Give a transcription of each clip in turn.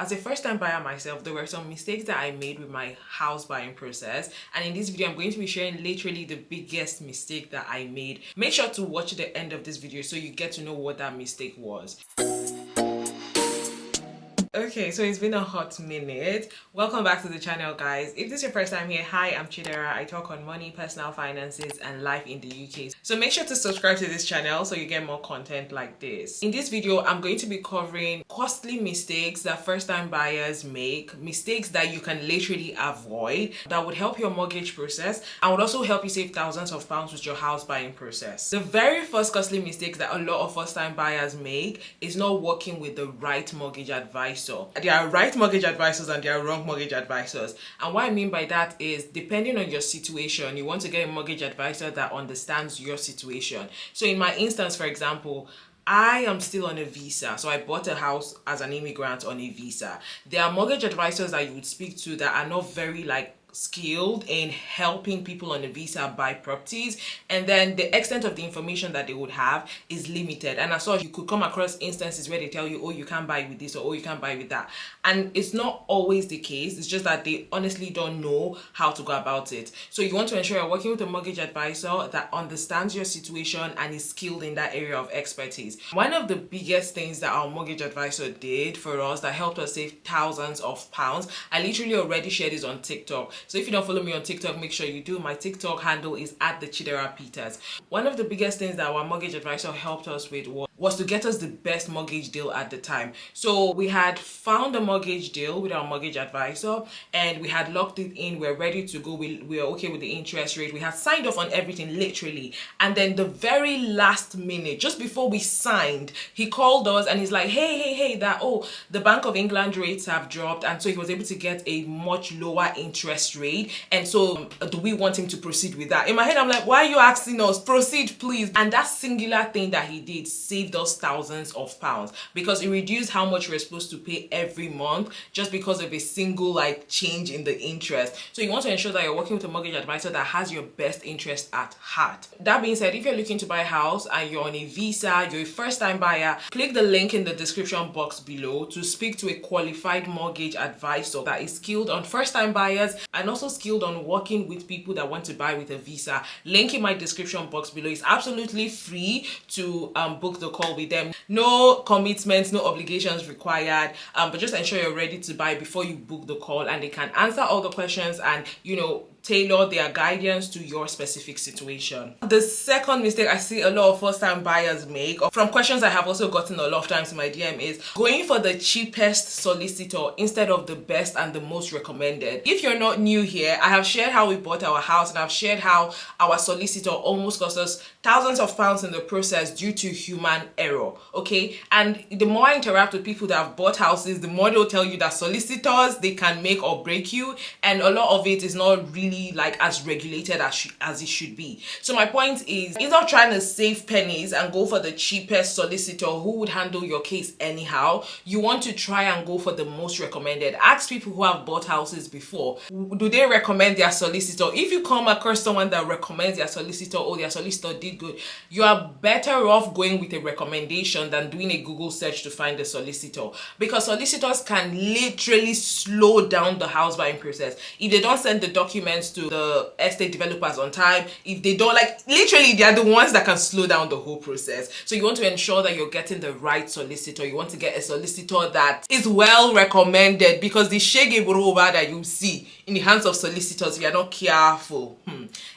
As a first-time buyer myself, there were some mistakes that I made with my house buying process, and in this video I'm going to be sharing literally the biggest mistake that I made. Make sure to watch the end of this video so you get to know what that mistake was. Okay, so it's been a hot minute. Welcome back to the channel, guys. If this is your first time here, hi, I'm Chidera. I talk on money, personal finances, and life in the UK. So make sure to subscribe to this channel so you get more content like this. In this video, I'm going to be covering costly mistakes that first-time buyers make, mistakes that you can literally avoid, that would help your mortgage process, and would also help you save thousands of pounds with your house buying process. The very first costly mistake that a lot of first-time buyers make is not working with the right mortgage advisor. There are right mortgage advisors and there are wrong mortgage advisors. And what I mean by that is, depending on your situation, you want to get a mortgage advisor that understands your situation. So in my instance, for example, I am still on a visa, so I bought a house as an immigrant on a visa. There are mortgage advisors that you would speak to that are not very skilled in helping people on a visa buy properties, and then the extent of the information that they would have is limited. And as such, you could come across instances where they tell you, oh, you can't buy with this, or oh, you can't buy with that. And it's not always the case. It's just that they honestly don't know how to go about it. So you want to ensure you're working with a mortgage advisor that understands your situation and is skilled in that area of expertise. One of the biggest things that our mortgage advisor did for us that helped us save thousands of pounds, I literally already shared this on TikTok. So if you don't follow me on TikTok, make sure you do. My TikTok handle is @the_Chidera_Peters. One of the biggest things that our mortgage advisor helped us with was to get us the best mortgage deal at the time. So we had found a mortgage deal with our mortgage advisor and we had locked it in. We're ready to go. We were okay with the interest rate. We had signed off on everything literally. And then the very last minute, just before we signed, he called us and he's like, hey, the Bank of England rates have dropped. And so he was able to get a much lower interest rate. And so do we want him to proceed with that? In my head, I'm like, why are you asking us? Proceed, please. And that singular thing that he did saved us thousands of pounds, because it reduced how much we're supposed to pay every month just because of a single change in the interest. So you want to ensure that you're working with a mortgage advisor that has your best interest at heart. That being said, if you're looking to buy a house and you're on a visa, you're a first-time buyer, click the link in the description box below to speak to a qualified mortgage advisor that is skilled on first-time buyers and also skilled on working with people that want to buy with a visa. Link in my description box below. It's absolutely free to book the call with them. No commitments, no obligations required, but just ensure you're ready to buy before you book the call, and they can answer all the questions and tailor their guidance to your specific situation. The second mistake I see a lot of first-time buyers make, from questions I have also gotten a lot of times in my DM, is going for the cheapest solicitor instead of the best and the most recommended. If you're not new here, I have shared how we bought our house and I've shared how our solicitor almost cost us thousands of pounds in the process due to human error, okay? And the more I interact with people that have bought houses, the more they'll tell you that solicitors, they can make or break you, and a lot of it is not really as regulated as it should be. So my point is, instead of trying to save pennies and go for the cheapest solicitor who would handle your case anyhow, you want to try and go for the most recommended. Ask people who have bought houses before, do they recommend their solicitor? If you come across someone that recommends their solicitor, or their solicitor did good, you are better off going with a recommendation than doing a Google search to find a solicitor, because solicitors can literally slow down the house buying process. If they don't send the documents to the estate developers on time, if they don't, literally they are the ones that can slow down the whole process. So you want to ensure that you're getting the right solicitor. You want to get a solicitor that is well recommended, because the shege buruba that you see in the hands of solicitors, if you're not careful.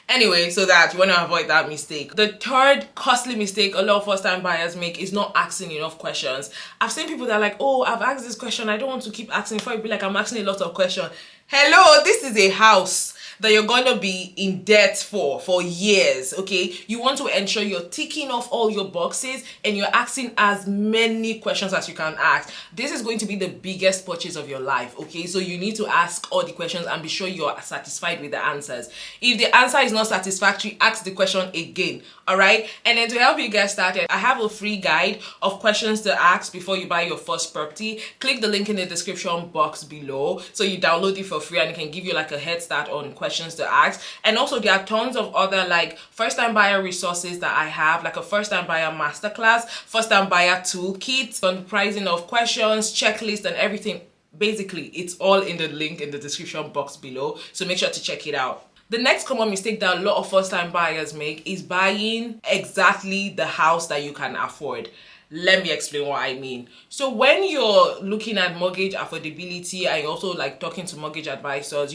Anyway, so that you want to avoid that mistake. The third costly mistake a lot of first-time buyers make is not asking enough questions. I've seen people that are like, oh, I've asked this question, I don't want to keep asking, before it be like I'm asking a lot of questions. Hello, this is a house that you're going to be in debt for years, okay? You want to ensure you're ticking off all your boxes and you're asking as many questions as you can ask. This is going to be the biggest purchase of your life, okay? So you need to ask all the questions and be sure you're satisfied with the answers. If the answer is not satisfactory, ask the question again, all right? And then to help you get started, I have a free guide of questions to ask before you buy your first property. Click the link in the description box below so you download it for free, and it can give you a head start on questions to ask. And also there are tons of other first-time buyer resources that I have, like a first-time buyer masterclass, first-time buyer toolkit, comprising of questions, checklists, and everything Basically, it's all in the link in the description box below, so make sure to check it out. The next common mistake that a lot of first-time buyers make is buying exactly the house that you can afford. Let me explain what I mean. So when you're looking at mortgage affordability and you're also like talking to mortgage advisors,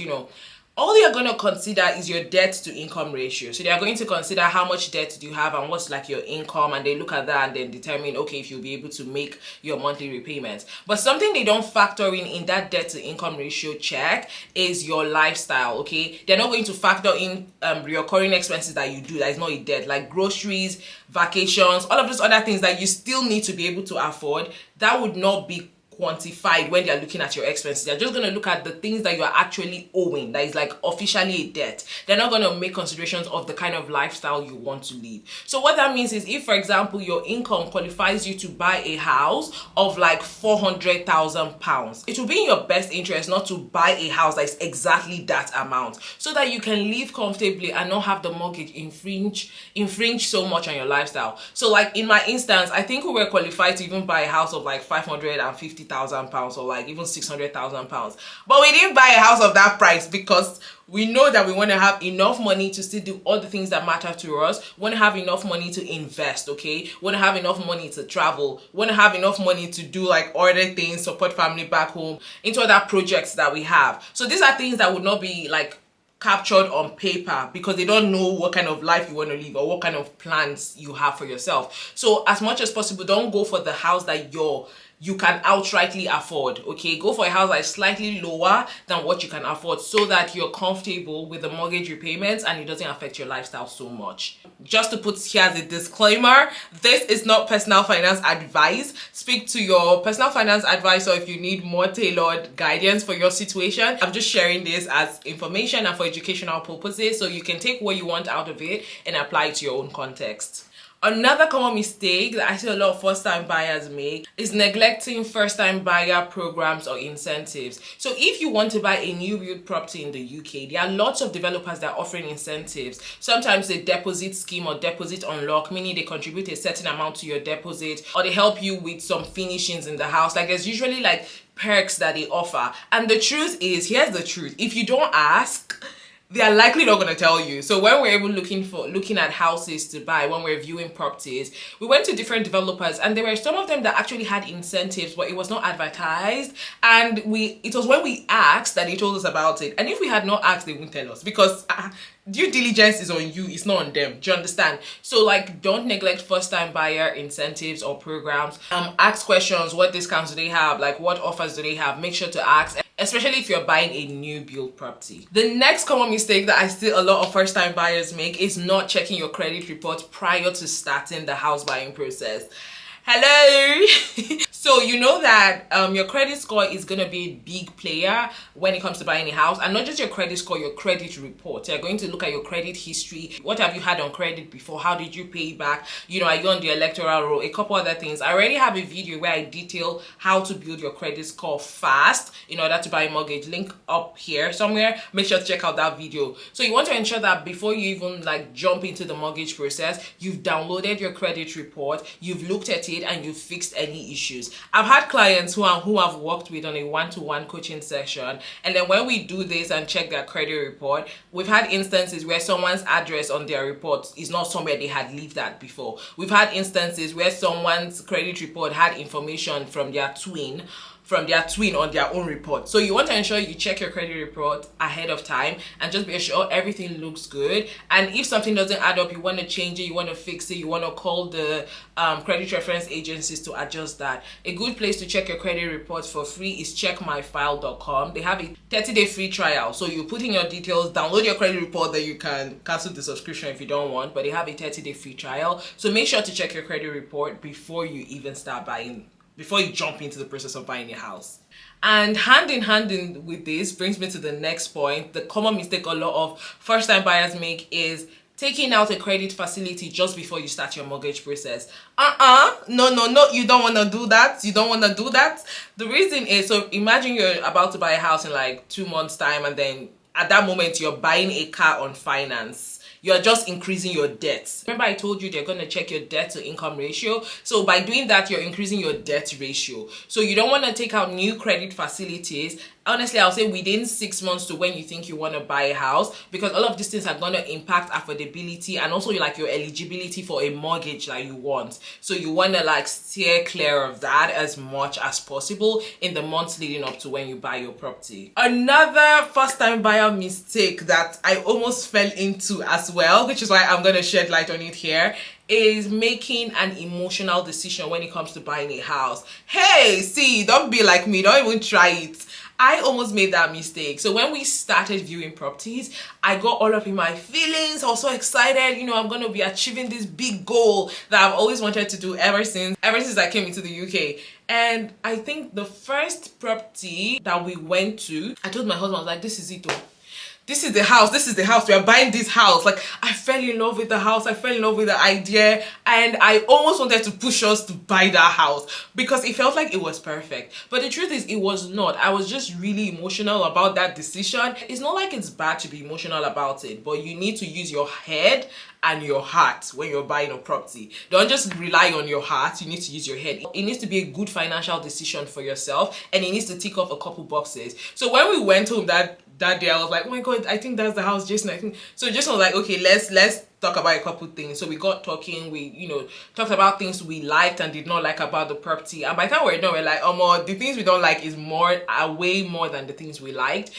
all you're going to consider is your debt to income ratio. So they are going to consider how much debt do you have and what's like your income, and they look at that and then determine, okay, if you'll be able to make your monthly repayments. But something they don't factor in that debt to income ratio check is your lifestyle, okay? They're not going to factor in recurring expenses that you do that is not a debt, like groceries, vacations, all of those other things that you still need to be able to afford. That would not be quantified when they're looking at your expenses. They're just going to look at the things that you are actually owing, that is like officially a debt. They're not going to make considerations of the kind of lifestyle you want to live. So what that means is, if for example your income qualifies you to buy a house of like £400,000, it will be in your best interest not to buy a house that is exactly that amount, so that you can live comfortably and not have the mortgage infringe so much on your lifestyle. So like in my instance, I think we were qualified to even buy a house of like £550,000 or like even £600,000, but we didn't buy a house of that price because we know that we want to have enough money to still do all the things that matter to us. We want to have enough money to invest, okay? We want to have enough money to travel. We want to have enough money to do like other things, support family back home, into other projects that we have. So these are things that would not be like captured on paper because they don't know what kind of life you want to live or what kind of plans you have for yourself. So as much as possible, don't go for the house that you can outrightly afford, okay? Go for a house that is slightly lower than what you can afford, so that you're comfortable with the mortgage repayments and it doesn't affect your lifestyle so much. Just to put here as a disclaimer, this is not personal finance advice. Speak to your personal finance advisor if you need more tailored guidance for your situation. I'm just sharing this as information and for educational purposes, so you can take what you want out of it and apply it to your own context. Another common mistake that I see a lot of first-time buyers make is neglecting first-time buyer programs or incentives. So if you want to buy a new build property in the UK, there are lots of developers that are offering incentives. Sometimes a deposit scheme or deposit unlock, meaning they contribute a certain amount to your deposit, or they help you with some finishings in the house. Like there's usually like perks that they offer. And the truth is, here's the truth, if you don't ask, they are likely not going to tell you. So when we're looking at houses to buy, when we're viewing properties, we went to different developers and there were some of them that actually had incentives, but it was not advertised. And it was when we asked that they told us about it. And if we had not asked, they wouldn't tell us, because due diligence is on you, it's not on them. Do you understand? So like, don't neglect first-time buyer incentives or programs. Ask questions. What discounts do they have? Like, what offers do they have? Make sure to ask, especially if you're buying a new build property. The next common mistake that I see a lot of first-time buyers make is not checking your credit report prior to starting the house buying process. Hello. So you know that your credit score is going to be a big player when it comes to buying a house, and not just your credit score, your credit report. They're going to look at your credit history. What have you had on credit before? How did you pay back? Are you on the electoral roll? A couple other things. I already have a video where I detail how to build your credit score fast in order to buy a mortgage. Link up here somewhere. Make sure to check out that video. So you want to ensure that before you even like jump into the mortgage process, you've downloaded your credit report, you've looked at it, and you've fixed any issues. I've had clients who I've worked with on a one-to-one coaching session, and then when we do this and check their credit report, we've had instances where someone's address on their report is not somewhere they had lived at before. We've had instances where someone's credit report had information from their twin on their own report. So you want to ensure you check your credit report ahead of time and just be sure everything looks good. And if something doesn't add up, you want to change it, you want to fix it, you want to call the credit reference agencies to adjust that. A good place to check your credit report for free is checkmyfile.com. They have a 30-day free trial. So you put in your details, download your credit report, then you can cancel the subscription if you don't want, but they have a 30-day free trial. So make sure to check your credit report before you even start buying, before you jump into the process of buying a house. And hand in hand with this brings me to the next point. The common mistake a lot of first-time buyers make is taking out a credit facility just before you start your mortgage process. No, you don't want to do that. You don't want to do that. The reason is, so imagine you're about to buy a house in like 2 months time, and then at that moment you're buying a car on finance. you're just increasing your debts. Remember I told you they're going to check your debt to income ratio. So by doing that, you're increasing your debt ratio. So you don't want to take out new credit facilities. Honestly, I'll say within 6 months to when you think you want to buy a house, because all of these things are going to impact affordability and also like your eligibility for a mortgage that you want. So you want to like steer clear of that as much as possible in the months leading up to when you buy your property. Another first time buyer mistake that I almost fell into as well, which is why I'm going to shed light on it here, is making an emotional decision when it comes to buying a house. Hey, see, don't be like me, don't even try it. I almost made that mistake. So when we started viewing properties, I got all up in my feelings. I was so excited. You know, I'm going to be achieving this big goal that I've always wanted to do ever since I came into the UK. And I think the first property that we went to, I told my husband, I was like, this is it though. This is the house, we are buying this house. Like, I fell in love with the house, I fell in love with the idea, and I almost wanted to push us to buy that house because it felt like it was perfect. But the truth is, it was not. I was just really emotional about that decision. It's not like it's bad to be emotional about it, but you need to use your head and your heart when you're buying a property. Don't just rely on your heart, you need to use your head. It needs to be a good financial decision for yourself, and it needs to tick off a couple boxes. So when we went home that day, I was like, oh my god, I think that's the house, Jason. I think so. Jason was like, okay, let's talk about a couple things. So we got talking, we talked about things we liked and did not like about the property, and by the time we're done, we're like, the things we don't like is way more than the things we liked.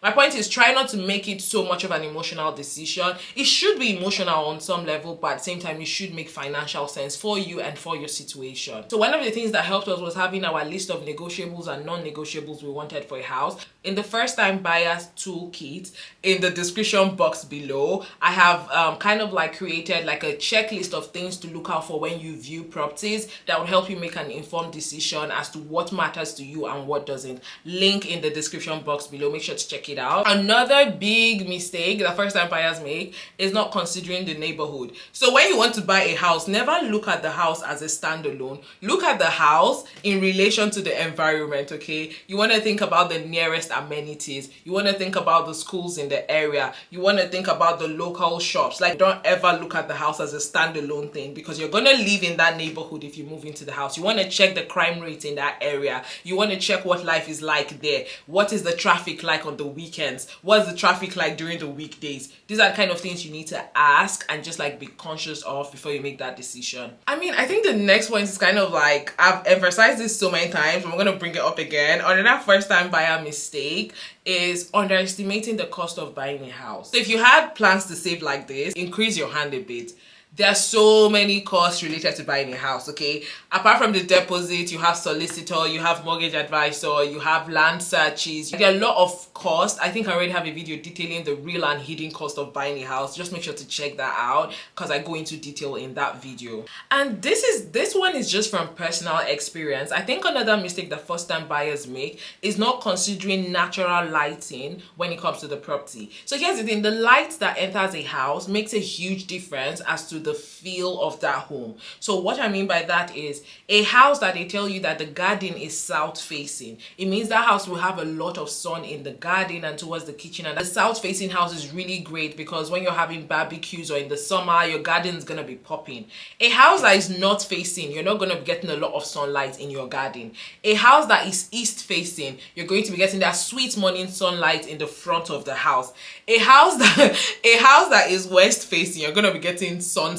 My point is, try not to make it so much of an emotional decision. It should be emotional on some level, but at the same time, it should make financial sense for you and for your situation. So one of the things that helped us was having our list of negotiables and non-negotiables we wanted for a house. In the first time buyers toolkit, in the description box below, I have kind of like created like a checklist of things to look out for when you view properties that will help you make an informed decision as to what matters to you and what doesn't. Link in the description box below. Make sure to check it out. Another big mistake that first time buyers make is not considering the neighborhood. So when you want to buy a house, never look at the house as a standalone. Look at the house in relation to the environment, okay? You want to think about the nearest amenities. You want to think about the schools in the area. You want to think about the local shops. Like, don't ever look at the house as a standalone thing, because you're going to live in that neighborhood if you move into the house. You want to check the crime rate in that area. You want to check what life is like there. What is the traffic like on the weekends? What's the traffic like during the weekdays? These are the kind of things you need to ask and just like be conscious of before you make that decision. I mean, I think the next one is kind of like, I've emphasized this so many times, I'm going to bring it up again. Another first time buyer mistake is underestimating the cost of buying a house. So if you had plans to save like this, increase your hand a bit. There are so many costs related to buying a house, okay? Apart from the deposit, you have solicitor, you have mortgage advisor, you have land searches. There are a lot of costs. I think I already have a video detailing the real and hidden cost of buying a house. Just make sure to check that out because I go into detail in that video. And this one is just from personal experience. I think another mistake that first time buyers make is not considering natural lighting when it comes to the property. So here's the thing, the light that enters a house makes a huge difference as to the feel of that home. So what I mean by that is a house that they tell you that the garden is south facing, it means that house will have a lot of sun in the garden and towards the kitchen. And the south facing house is really great because when you're having barbecues or in the summer, your garden is gonna be popping. A house that is north facing, you're not gonna be getting a lot of sunlight in your garden. A house that is east facing, you're going to be getting that sweet morning sunlight in the front of the house. A house that is west facing, you're gonna be getting sunsets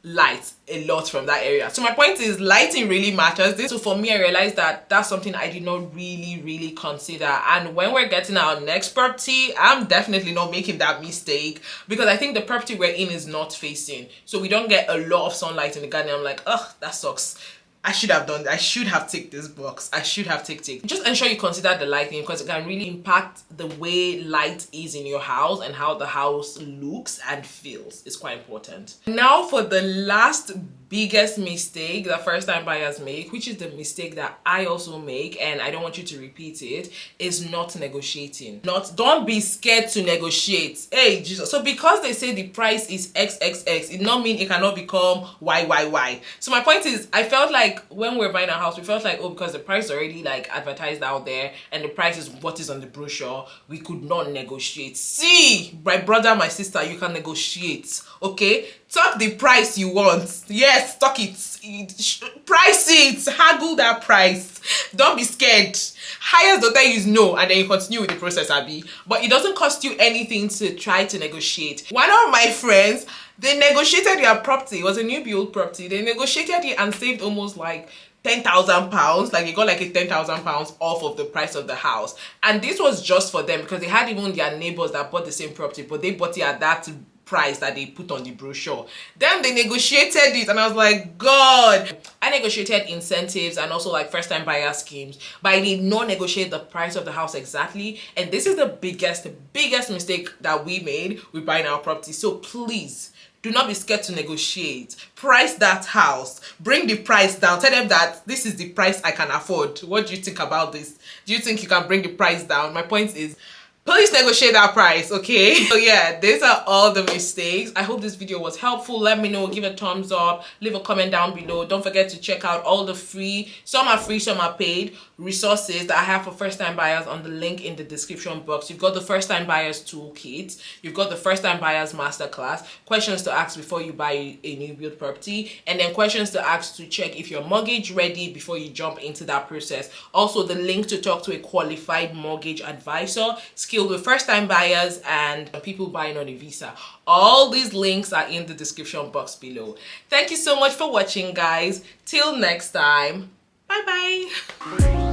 light a lot from that area. So my point is, lighting really matters. So for me, I realized that that's something I did not really consider. And when we're getting our next property, I'm definitely not making that mistake because I think the property we're in is north facing, so we don't get a lot of sunlight in the garden. I'm like, ugh, that sucks. I should have ticked this box. I should have ticked it. Just ensure you consider the lighting because it can really impact the way light is in your house and how the house looks and feels. It's quite important. Now for the last biggest mistake that first time buyers make, which is the mistake that I also make, and I don't want you to repeat it, is not negotiating. Don't be scared to negotiate. Hey Jesus. So because they say the price is XXX, it not mean it cannot become YYY. So my point is, I felt like when we were buying a house, we felt like, oh, because the price is already like advertised out there and the price is what is on the brochure, we could not negotiate. See, my brother, my sister, you can negotiate. Okay, talk the price you want. Yes, talk it. Price it. Haggle that price. Don't be scared. Highest they'll tell you is no, and then you continue with the process, Abby. But it doesn't cost you anything to try to negotiate. One of my friends, they negotiated their property. It was a new build property. They negotiated it and saved almost like £10,000. Like, they got like a £10,000 off of the price of the house. And this was just for them, because they had even their neighbors that bought the same property, but they bought it at that price that they put on the brochure. Then they negotiated it, and I was like, God. I negotiated incentives and also like first time buyer schemes, but I did not negotiate the price of the house exactly. And this is the biggest mistake that we made with buying our property. So please, do not be scared to negotiate. Price that house. Bring the price down. Tell them that this is the price I can afford. What do you think about this? Do you think you can bring the price down? My point is, please negotiate that price, okay? So yeah, these are all the mistakes. I hope this video was helpful. Let me know, give a thumbs up, leave a comment down below. Don't forget to check out all the free, some are free, some are paid, resources that I have for first time buyers on the link in the description box. You've got the first time buyers toolkit, you've got the first time buyers masterclass, questions to ask before you buy a new build property, and then questions to ask to check if you're mortgage ready before you jump into that process. Also the link to talk to a qualified mortgage advisor skilled with first time buyers and people buying on a visa. All these links are in the description box below. Thank you so much for watching, guys. Till next time, bye bye.